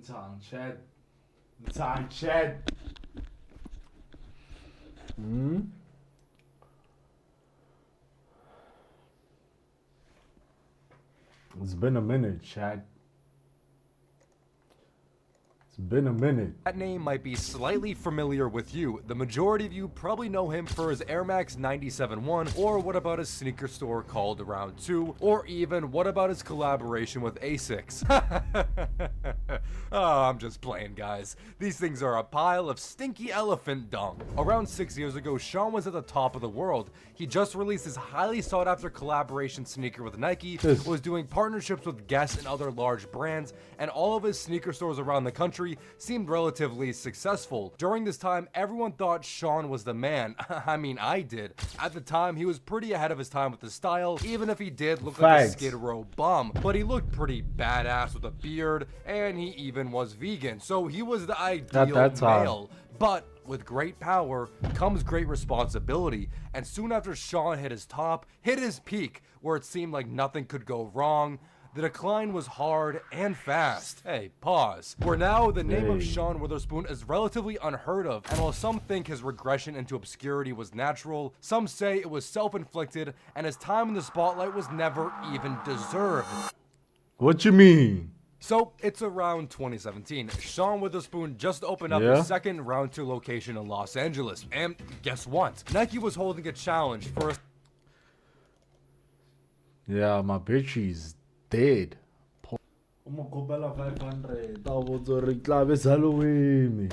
Time chat. Time chat. Hmm? It's been a minute, Chad. It's been a minute. That name might be slightly familiar with you. The majority of you probably know him for his Air Max 97.1, or what about his sneaker store called Round 2, or even what about his collaboration with ASICS. Oh, I'm just playing, guys. These things are a pile of stinky elephant dung. Around 6 years ago, Sean was at the top of the world. He just released his highly sought after collaboration sneaker with Nike, was doing partnerships with Guess and other large brands, and all of his sneaker stores around the country seemed relatively successful. During this time, everyone thought Sean was the man. I mean, I did. At the time, he was pretty ahead of his time with the style, even if he did look like a Skid Row bum. But he looked pretty badass with a beard, and he even was vegan. So he was the ideal male. But with great power comes great responsibility, and soon after Sean hit his top, hit his peak, where it seemed like nothing could go wrong, the decline was hard and fast. Hey, pause. Where now the name of Sean Wotherspoon is relatively unheard of, and while some think his regression into obscurity was natural, some say it was self-inflicted, and his time in the spotlight was never even deserved. What you mean? So, it's around 2017. Sean Wotherspoon just opened up his second Round 2 location in Los Angeles. And guess what? Nike was holding a challenge for a... Yeah, my bitch is dead. Umukopela 500. Tawotso re tlabe Halloween.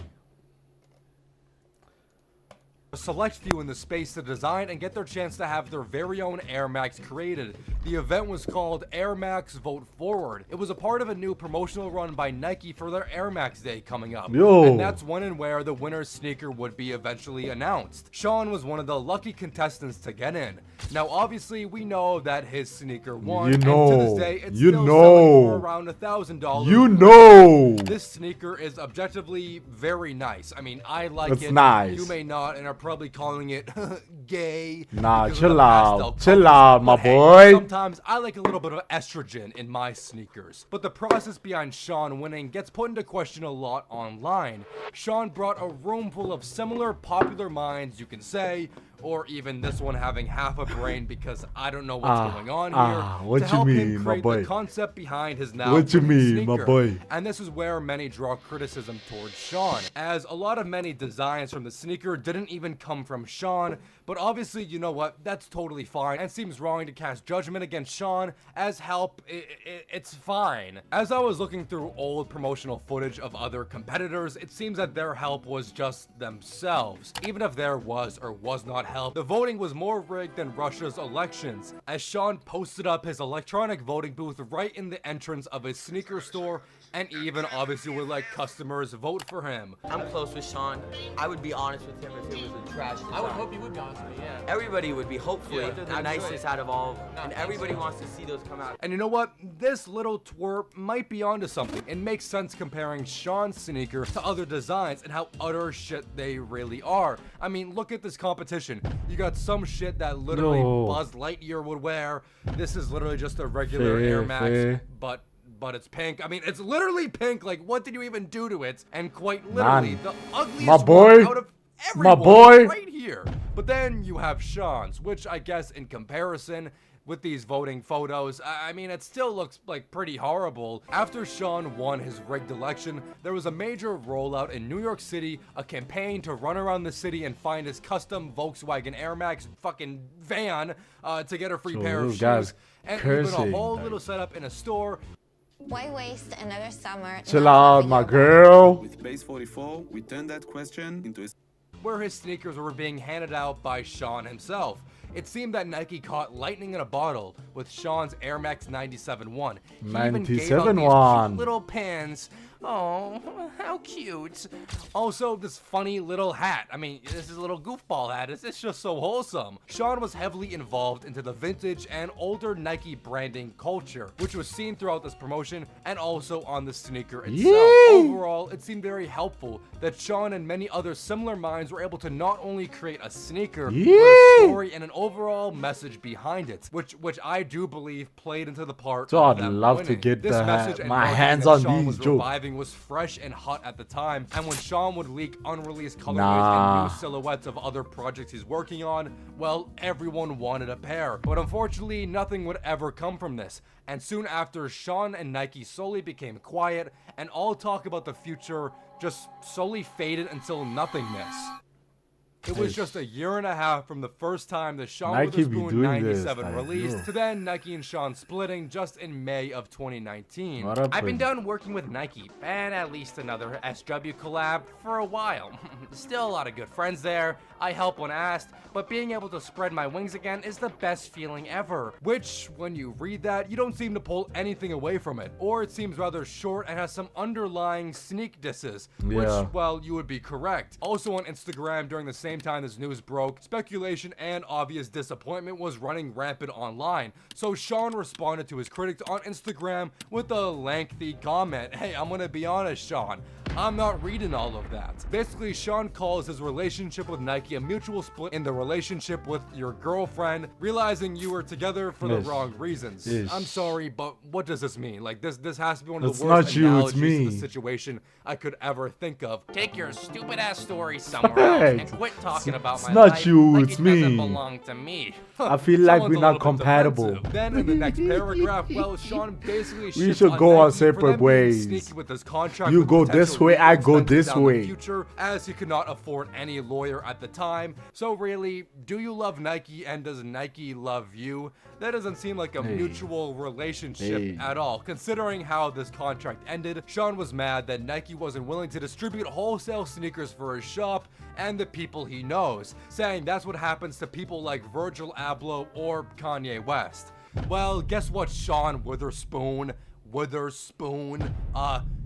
select few in the space to design and get their chance to have their very own Air Max created. The event was called Air Max Vote Forward. It was a part of a new promotional run by Nike for their Air Max Day coming up. And that's when and where the winner's sneaker would be eventually announced. Sean was one of the lucky contestants to get in. Now obviously we know that his sneaker won, and to this day it's still selling for around $1,000. This sneaker is objectively very nice. I mean, I like it. Nice. You may not, and are probably calling it gay. Nah, chill out, my boy. Sometimes I like a little bit of estrogen in my sneakers. But the process behind Sean winning gets put into question a lot online. Sean brought a room full of similar popular minds, you can say, or even this one having half a brain because I don't know what's going on here, to help him create the concept behind his now sneaker. And this is where many draw criticism towards Sean, as a lot of many designs from the sneaker didn't even come from Sean. But obviously, you know what, that's totally fine, and seems wrong to cast judgment against Sean as help. It's fine. As I was looking through old promotional footage of other competitors, it seems that their help was just themselves. Even if there was or was not help, the voting was more rigged than Russia's elections, as Sean posted up his electronic voting booth right in the entrance of his sneaker store, and even obviously would let customers vote for him. I'm close with Sean. I would be honest with him if it was a trash design. I would hope you would be honest with me, yeah. Everybody would be, hopefully, the nicest out of all of them. And everybody wants to see those come out. And you know what? This little twerp might be onto something. It makes sense comparing Sean's sneaker to other designs and how utter shit they really are. I mean, look at this competition. You got some shit that literally Buzz Lightyear would wear. This is literally just a regular Air Max, but it's pink. I mean, it's literally pink. Like, what did you even do to it? And quite literally, the ugliest one out of everyone right here. But then you have Sean's, which I guess in comparison with these voting photos, I mean, it still looks like pretty horrible. After Sean won his rigged election, there was a major rollout in New York City, a campaign to run around the city and find his custom Volkswagen Air Max fucking van to get a free pair of shoes. And even a whole little setup in a store. Why waste another summer? Chill out, my girl. With Base 44, we turned that question into a... where his sneakers were being handed out by Sean himself. It seemed that Nike caught lightning in a bottle with Sean's Air Max 97.1. He even gave out these cute little pins. Oh, how cute. Also, this funny little hat. I mean, this is a little goofball hat. It's just so wholesome. Sean was heavily involved into the vintage and older Nike branding culture, which was seen throughout this promotion and also on the sneaker itself. Overall, it seemed very helpful that Sean and many other similar minds were able to not only create a sneaker, but a story and an overall message behind it, which I do believe played into the part So of I'd them love to winning. get This message and my marketing hands that on Sean these, was Joe. reviving was fresh and hot at the time, and when Sean would leak unreleased colorways Nah. and new silhouettes of other projects he's working on, well, everyone wanted a pair. But unfortunately, nothing would ever come from this. And soon after, Sean and Nike slowly became quiet, and all talk about the future just slowly faded until nothingness. It was just a year and a half from the first time the Sean Nike be Witherspoon doing this, 97 like, released yo. to then Nike and Sean splitting just in May of 2019. What up, I've been Prince? done working with Nike and at least another SW collab for a while. Still a lot of good friends there. I help when asked, but being able to spread my wings again is the best feeling ever. Which, when you read that, you don't seem to pull anything away from it, or it seems rather short and has some underlying sneak disses, Yeah. which, well, you would be correct. Also on Instagram during the same time this news broke, speculation and obvious disappointment was running rampant online. So Sean responded to his critics on Instagram with a lengthy comment. Hey, I'm gonna be honest, Sean. I'm not reading all of that. Basically, Sean calls his relationship with Nike a mutual split in the relationship with your girlfriend, realizing you were together for the Yes. wrong reasons. Yes. I'm sorry, but what does this mean? Like, this has to be one of It's the worst not you, it's analogies me. to the situation I could ever think of. Take your stupid ass story somewhere else and Facts. quit talking about It's my not life you, like it's it doesn't me. belong to me. I feel like Someone's we're a not little bit compatible. defensive. Then in the next paragraph, well, Sean basically shits should on go on Nike for them separate being ways. sneaky with this contract You with go potential this way, legal I go expenses this down the way. future, as he could not afford any lawyer at the time. So really, do you love Nike and does Nike love you? That doesn't seem like a mutual relationship Hey. at all. Considering how this contract ended, Sean was mad that Nike wasn't willing to distribute wholesale sneakers for his shop and the people he knows, saying that's what happens to people like Virgil Abloh or Kanye West. Well, guess what, Sean Witherspoon?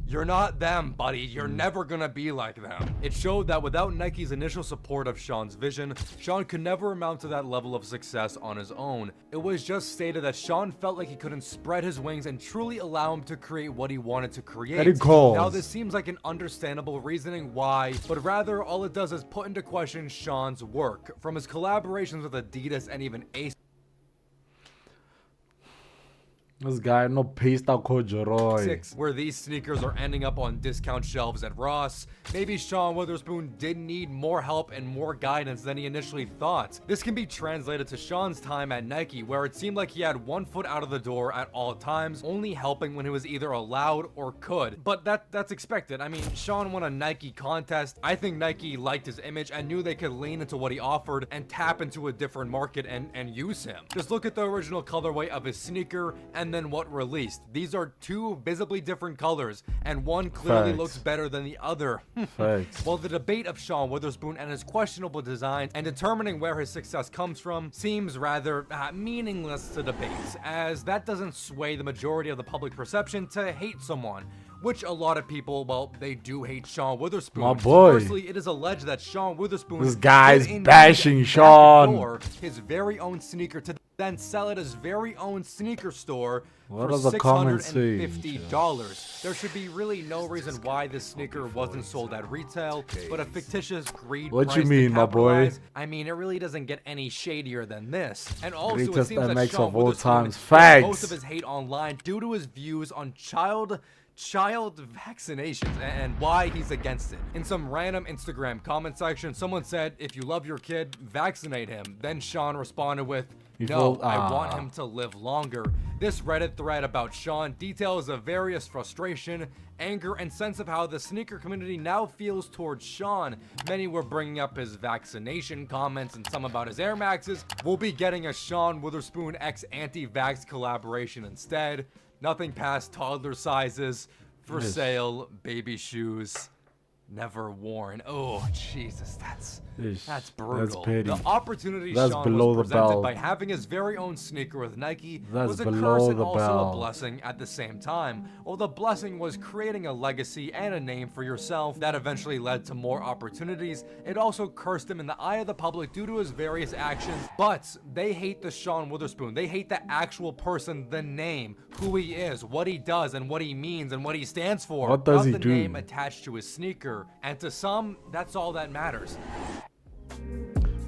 You're not them, buddy. You're never gonna be like them. It showed that without Nike's initial support of Sean's vision, Sean could never amount to that level of success on his own. It was just stated that Sean felt like he couldn't spread his wings and truly allow him to create what he wanted to create. Let it go. Now, this seems like an understandable reasoning why, but rather all it does is put into question Sean's work. From his collaborations with Adidas and even Ace, This guy no paste out corduroy. 6, where these sneakers are ending up on discount shelves at Ross. Maybe Sean Witherspoon did need more help and more guidance than he initially thought. This can be translated to Sean's time at Nike, where it seemed like he had one foot out of the door at all times, only helping when he was either allowed or could. But that's expected. I mean, Sean won a Nike contest. I think Nike liked his image and knew they could lean into what he offered and tap into a different market and use him. Just look at the original colorway of his sneaker and then what released. These are two visibly different colors, and one clearly Facts. looks better than the other. Facts. Well, the debate of Sean Witherspoon and his questionable designs and determining where his success comes from seems rather meaningless to debate, as that doesn't sway the majority of the public perception to hate someone. Which a lot of people, well, they do hate Sean Witherspoon. My boy. Firstly, it is alleged that Sean Witherspoon This guy's did indeed bashing back Sean. door his very own sneaker to then sell at his very own sneaker store What for does the comment say? $650. There should be really no reason why this sneaker wasn't sold at retail, but a fictitious greed What price you to mean, my boy? capitalize. I mean, it really doesn't get any shadier than this. And also, it Greatest seems that MX Sean of all Witherspoon times. gets Facts. most of his hate online due to his views on child vaccinations and why he's against it. In some random Instagram comment section, someone said, if you love your kid, vaccinate him. Then Sean responded with, no, I want him to live longer. This Reddit thread about Sean details of various frustration, anger, and sense of how the sneaker community now feels towards Sean. Many were bringing up his vaccination comments and some about his Air Maxes. We'll be getting a Sean Witherspoon X anti-vax collaboration instead. Nothing past toddler sizes, for sale, baby shoes. never worn. Oh, Jesus, that's That's brutal. petty. The opportunity That's Sean below was the presented belt. by having his very own sneaker with Nike That's was a below curse and the also a belt. blessing at the same time. Well, the blessing was creating a legacy and a name for yourself that eventually led to more opportunities. It also cursed him in the eye of the public due to his various actions, but they hate the Sean Witherspoon. They hate the actual person, the name, who he is, what he does, and what he means, and what he stands for. What does not he the do? name attached to his sneaker. And to some, that's all that matters.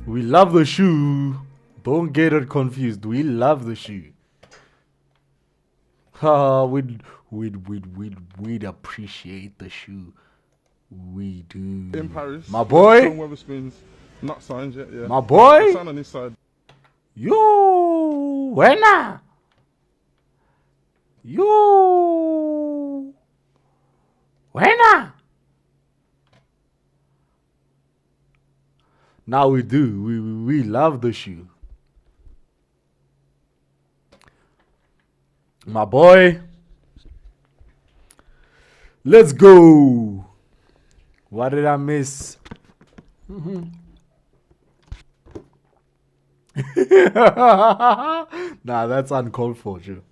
We love the shoe. Don't get it confused. We love the shoe. We'd appreciate the shoe. We do. In Paris. My boy. Sean Witherspoon's not signed yet, yeah. My boy. It's signed on his side. You. Buena. You. Buena. Now we do. We love the shoe. My boy. Let's go. What did I miss? Nah, that's uncalled for, sure.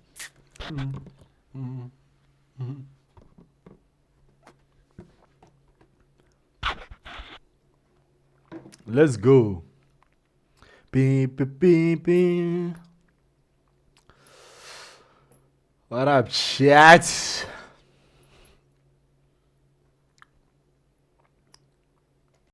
Let's go. Beep, beep, beep, beep. What up, chat?